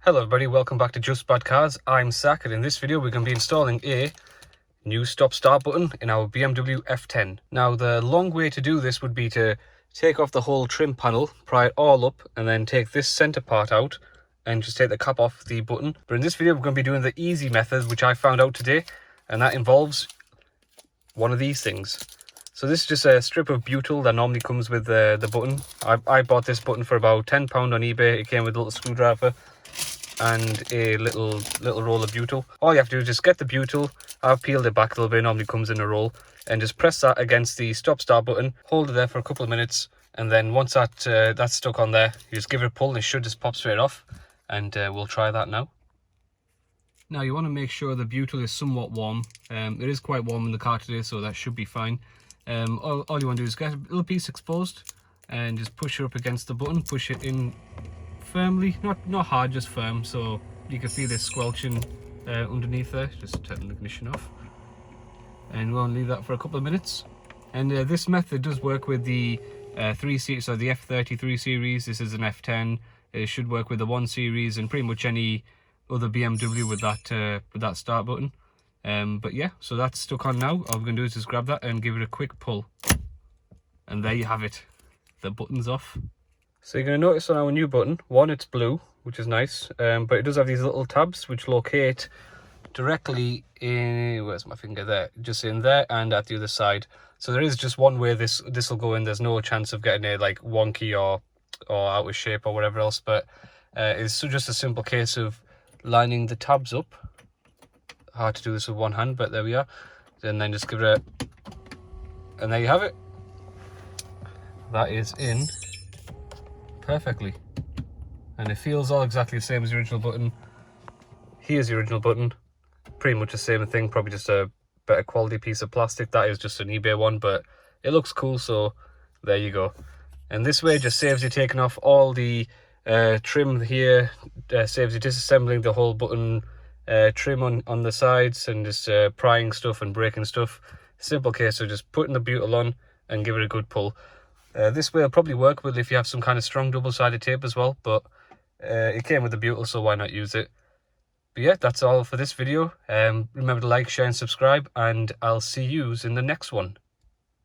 Hello everybody, welcome back to Just Bad Cars. I'm Sak, and in this video we're going to be installing a new stop-start button in our BMW F10. Now the long way to do this would be to take off the whole trim panel, pry it all up, and then take this centre part out and just take the cap off the button. But in this video we're going to be doing the easy method, which I found out today, and that involves one of these things. So this is just a strip of butyl that normally comes with the button. I bought this button for about £10 on eBay. It came with a little screwdriver and a little roll of butyl. All you have to do is just get the butyl. I've peeled it back a little bit, it normally comes in a roll, and just press that against the stop start button, hold it there for a couple of minutes, and then once that's stuck on there, you just give it a pull and it should just pop straight off. And we'll try that now. Now you want to make sure the butyl is somewhat warm. It is quite warm in the car today, so that should be fine. All you want to do is get a little piece exposed and just push it up against the button, push it in firmly, not hard, just firm, so you can feel this squelching underneath there. Just turn the ignition off, and we'll leave that for a couple of minutes. And this method does work with the 3 series, so the F33 series. This is an F10. It should work with the 1 series and pretty much any other BMW with that start button. But yeah, so that's stuck on now. All we're going to do is just grab that and give it a quick pull, and there you have it, the button's off. So you're going to notice on our new button, one, it's blue, which is nice, but it does have these little tabs which locate directly in, where's my finger, there, just in there and at the other side. So there is just one way this will go in. There's no chance of getting it like wonky or out of shape or whatever else, but it's just a simple case of lining the tabs up. Hard to do this with one hand, but there we are. And then just give it a, and there you have it. That is in perfectly, and it feels all exactly the same as the original button. Here's the original button, pretty much the same thing, probably just a better quality piece of plastic. That is just an eBay one, but it looks cool, so there you go. And this way just saves you taking off all the trim here, saves you disassembling the whole button trim on the sides, and just prying stuff and breaking stuff. Simple case of just putting the butyl on and give it a good pull. This way will probably work with if you have some kind of strong double-sided tape as well, but it came with the butyl, so why not use it? But yeah, that's all for this video. Remember to like, share and subscribe, and I'll see yous in the next one.